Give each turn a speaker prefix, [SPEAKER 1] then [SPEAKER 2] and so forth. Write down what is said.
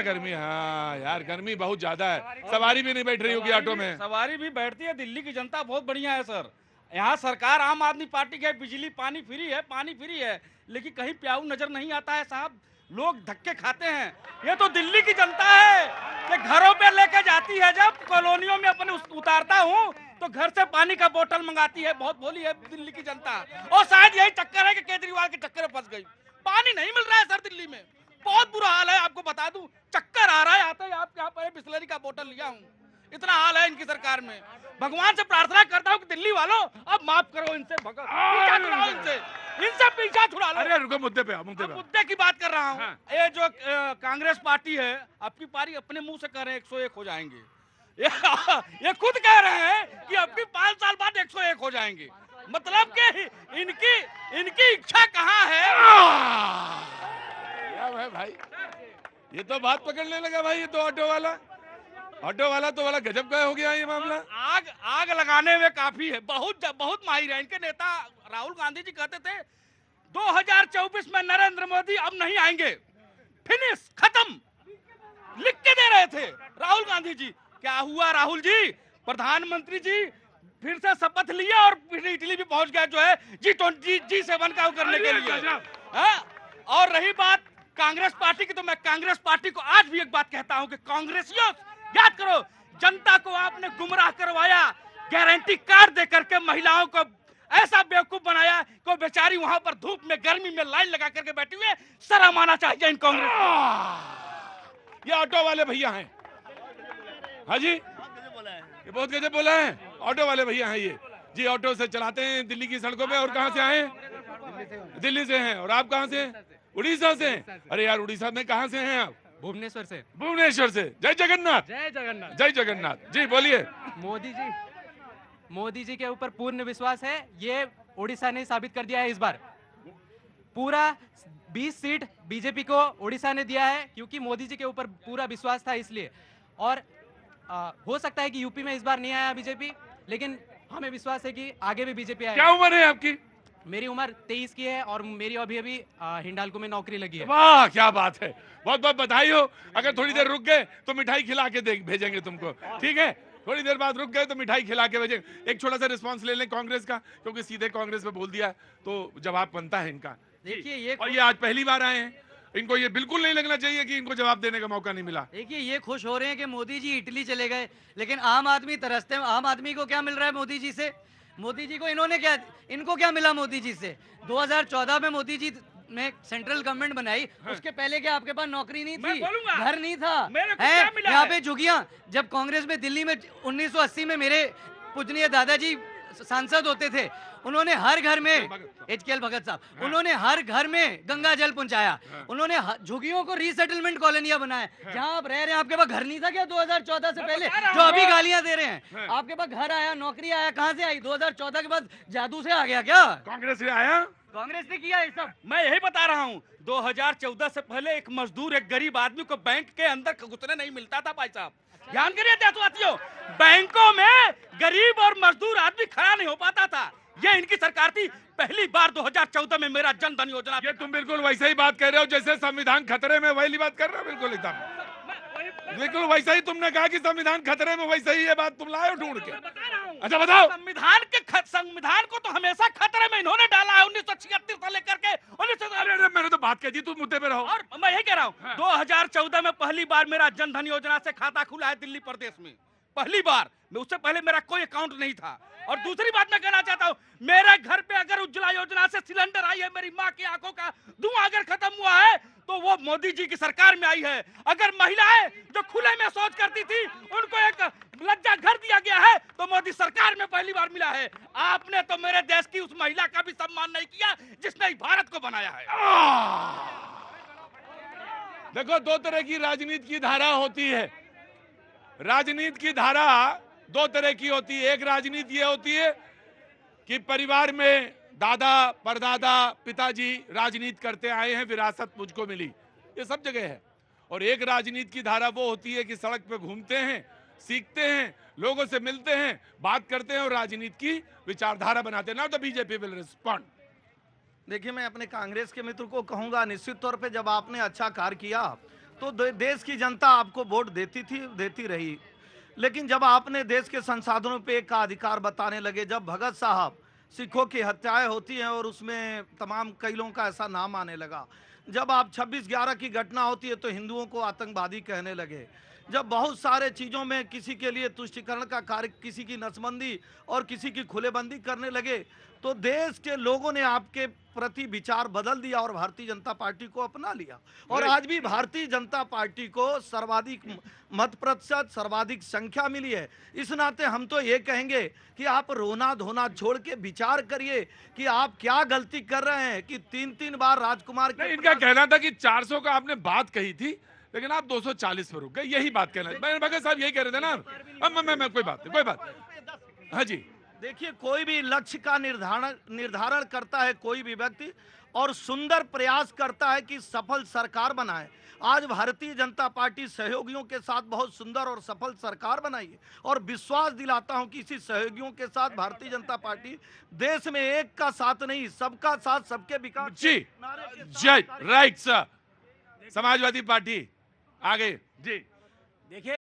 [SPEAKER 1] गर्मी, हाँ यार गर्मी बहुत ज्यादा है। सवारी भी नहीं बैठ रही होगी ऑटो में।
[SPEAKER 2] सवारी भी बैठती है। दिल्ली की जनता बहुत बढ़िया है सर। यहाँ सरकार आम आदमी पार्टी की है, बिजली पानी फ्री है, पानी फ्री है, लेकिन कहीं प्याऊ नजर नहीं आता है साहब। लोग धक्के खाते हैं। ये तो दिल्ली की जनता है कि घरों पे लेके जाती है, जब कॉलोनियों में अपने उतारता हूँ तो घर से पानी का बोतल मंगाती है। बहुत भोली है दिल्ली की जनता। और शायद यही चक्कर है कि केजरीवाल के चक्कर में फंस गई। पानी नहीं मिल रहा है सर दिल्ली में, बहुत बुरा हाल है। आपको बता दूं, चक्कर आ रहा है आते ही। आप यहाँ पर बिस्लरी का बोतल लिया हूँ, इतना हाल है इनकी सरकार में। भगवान से प्रार्थना करता हूँ कि दिल्ली वालों अब माफ करो इनसे, पीछा छुड़ाओ इनसे पीछा छुड़ा लो।
[SPEAKER 1] अरे रुको, मुद्दे पे आओ,
[SPEAKER 2] मुद्दे की बात कर रहा हूँ।
[SPEAKER 1] हाँ।
[SPEAKER 2] ये जो कांग्रेस पार्टी है, आपकी पारी अपने मुंह से कह रहे हैं 101 हो जाएंगे। ये खुद कह रहे हैं कि अब भी 5 साल बाद 101 हो जाएंगे। मतलब कि इनकी इच्छा कहाँ है?
[SPEAKER 1] क्या भाई, ये तो बात पकड़ने लगा भाई। ये तो ऑटो वाला तो वाला गजब का हो गया ये मामला।
[SPEAKER 2] आग लगाने में काफी है, बहुत माहिर है। इनके नेता राहुल गांधी जी कहते थे 2024 में नरेंद्र मोदी अब नहीं आएंगे, फिनिश, खत्म, लिख के दे रहे थे राहुल गांधी जी। क्या हुआ राहुल जी? प्रधानमंत्री जी फिर से शपथ लिया और फिर इटली भी पहुंच गए, जो है G7 का करने के लिए। और रही बात कांग्रेस पार्टी की, तो मैं कांग्रेस पार्टी को आज भी एक बात कहता हूं कि कांग्रेसियों, याद करो, जनता को आपने गुमराह करवाया, गारंटी कार्ड दे करके महिलाओं को ऐसा बेवकूफ बनाया कि बेचारी वहां पर धूप में गर्मी में लाइन लगा करके बैठी हुई है। शर्म आना चाहिए इन कांग्रेस।
[SPEAKER 1] ये ऑटो वाले भैया हैं। हाँ जी, ये बहुत गजब बोला है। ऑटो वाले भैया हैं ये जी। ऑटो से चलाते हैं दिल्ली की सड़कों पे। और कहाँ से आए? दिल्ली से हैं। और आप कहाँ से? उड़ीसा से। अरे यार, उड़ीसा में कहाँ से हैं आप?
[SPEAKER 3] भुवनेश्वर से।
[SPEAKER 1] भुवनेश्वर से। जय जगन्नाथ।
[SPEAKER 3] जय जगन्नाथ।
[SPEAKER 1] जय जगन्नाथ जी, बोलिए।
[SPEAKER 3] मोदी जी के ऊपर पूर्ण विश्वास है। ये उड़ीसा ने साबित कर दिया है इस बार। पूरा 20 सीट बीजेपी को उड़ीसा ने दिया है, क्योंकि मोदी जी के ऊपर पूरा विश्वास था इसलिए। और हो सकता है कि यूपी में इस बार नहीं आया बीजेपी, लेकिन हमें विश्वास है कि आगे भी बीजेपी आएगी।
[SPEAKER 1] क्या उम्र है आपकी?
[SPEAKER 3] मेरी उम्र 23 की है और मेरी अभी हिंडाल्को में नौकरी लगी है।
[SPEAKER 1] वाह, क्या बात है, बहुत बहुत बधाई हो। अगर थोड़ी देर रुक गए तो मिठाई खिला के भेजेंगे तुमको, ठीक है? थोड़ी देर बाद रुक गए तो मिठाई खिला के भेजेंगे। एक छोटा सा रिस्पांस ले लें कांग्रेस का, क्योंकि सीधे कांग्रेस पे बोल दिया तो जवाब बनता है इनका।
[SPEAKER 3] देखिए,
[SPEAKER 1] और ये आज पहली बार आए हैं, इनको ये बिल्कुल नहीं लगना चाहिए कि इनको जवाब देने का मौका नहीं मिला।
[SPEAKER 4] देखिए, ये खुश हो रहे हैं कि मोदी जी इटली चले गए, लेकिन आम आदमी तरसते हैं। आम आदमी को क्या मिल रहा है मोदी जी से? मोदी जी को इनको क्या मिला मोदी जी से? 2014 में मोदी जी ने सेंट्रल गवर्नमेंट बनाई, उसके पहले क्या आपके पास नौकरी नहीं थी, घर नहीं था? यहाँ पे झुगियां, जब कांग्रेस में दिल्ली में 1980 में मेरे पूजनीय दादाजी सांसद होते थे, उन्होंने हर घर में, HKL भगत साहब, उन्होंने हर घर में गंगा जल पहुंचाया। उन्होंने झुग्गियों को रीसेटलमेंट कॉलोनियां बनाए। जहां आप रह रहे हैं, आपके पास घर नहीं था क्या 2014 से पहले? जो अभी गालियां दे रहे हैं, आपके पास घर आया, नौकरी आया, कहां से आई? 2014 के बाद जादू से आ गया क्या?
[SPEAKER 1] कांग्रेस से आया?
[SPEAKER 4] कांग्रेस ने किया ये सब।
[SPEAKER 2] मैं यही बता रहा हूँ, 2014 से पहले एक मजदूर, एक गरीब आदमी को बैंक के अंदर घुसने नहीं मिलता था भाई साहब। ध्यान करिए देशवासियों, बैंकों में गरीब और मजदूर आदमी खड़ा नहीं हो पाता था। ये इनकी सरकार थी। पहली बार 2014 में मेरा जन धन योजना।
[SPEAKER 1] ये तुम बिल्कुल वैसे ही बात कर रहे हो जैसे संविधान खतरे में, वही बात कर रहे हो बिल्कुल एकदम। बिल्कुल वैसा ही तुमने कहा कि संविधान खतरे में, वैसे ही ये बात तुम लाए हो ढूंढ के। अच्छा बताओ।
[SPEAKER 2] संविधान को तो हमेशा खतरे में इन्होंने डाला है, 1976 से लेकर के 19।
[SPEAKER 1] मैंने तो बात कह दी, तुम मुद्दे पे रहो।
[SPEAKER 2] और मैं यही कह रहा हूँ, 2014 में पहली बार मेरा जन धन योजना से खाता खुला है दिल्ली प्रदेश में, पहली बार। उससे पहले मेरा कोई अकाउंट नहीं था। और दूसरी बात मैं कहना चाहता हूँ, मेरे घर पे अगर उज्ज्वला योजना से सिलेंडर आई है, मेरी माँ की आंखों का धुआं अगर खत्म हुआ है, तो वो मोदी जी की सरकार में आई है। अगर महिलाएं जो खुले में शौच करती थी, उनको एक लज्जा घर दिया गया है, तो मोदी सरकार में पहली बार मिला है। आपने तो मेरे देश की उस महिला का भी सम्मान नहीं किया जिसने भारत को बनाया है।
[SPEAKER 1] देखो, दो तरह की राजनीति की धारा होती है। राजनीति की धारा दो तरह की होती है। एक राजनीति ये होती है कि परिवार में दादा परदादा पिताजी राजनीति करते आए हैं, विरासत मुझको मिली, ये सब जगह है। और एक राजनीति की धारा वो होती है कि सड़क पे घूमते हैं, सीखते हैं, लोगों से मिलते हैं, बात करते हैं और राजनीति की विचारधारा बनाते हैं। Now the BJP will respond.
[SPEAKER 5] देखिए, मैं अपने कांग्रेस के मित्र को कहूंगा, निश्चित तौर पे जब आपने अच्छा कार्य किया तो देश की जनता आपको वोट देती थी, देती रही। लेकिन जब आपने देश के संसाधनों पे एक का अधिकार बताने लगे, जब भगत साहब सिखों की हत्याएं होती हैं और उसमें तमाम कई लोगों का ऐसा नाम आने लगा, जब आप 26/11 की घटना होती है तो हिंदुओं को आतंकवादी कहने लगे, जब बहुत सारे चीज़ों में किसी के लिए तुष्टीकरण का कार्य, किसी की नसबंदी और किसी की खुलेबंदी करने लगे, तो देश के लोगों ने आपके प्रति विचार बदल दिया और भारतीय जनता पार्टी को अपना लिया। और आज भी भारतीय जनता पार्टी को सर्वाधिक मत प्रतिशत, सर्वाधिक संख्या मिली है। इस नाते हम तो ये कहेंगे कि आप रोना धोना छोड़ के विचार करिए कि आप क्या गलती कर रहे हैं कि 3-3 बार राजकुमार के
[SPEAKER 1] इनका कहना था कि 400 का आपने बात कही थी, लेकिन आप 240 पर रुक गए, यही बात कहना। भगत साहब यही कह रहे थे ना। अब मैं कोई बात नहीं। हाँ जी,
[SPEAKER 5] देखिए, कोई भी लक्ष्य का निर्धारण करता है कोई भी व्यक्ति, और सुंदर प्रयास करता है कि सफल सरकार बनाए। आज भारतीय जनता पार्टी सहयोगियों के साथ बहुत सुंदर और सफल सरकार बनाई है, और विश्वास दिलाता हूं कि इसी सहयोगियों के साथ भारतीय जनता पार्टी देश में एक का साथ नहीं, सबका साथ, सबके विकास
[SPEAKER 1] जी, जय, राइट सर। समाजवादी पार्टी आगे जी।
[SPEAKER 6] देखिए,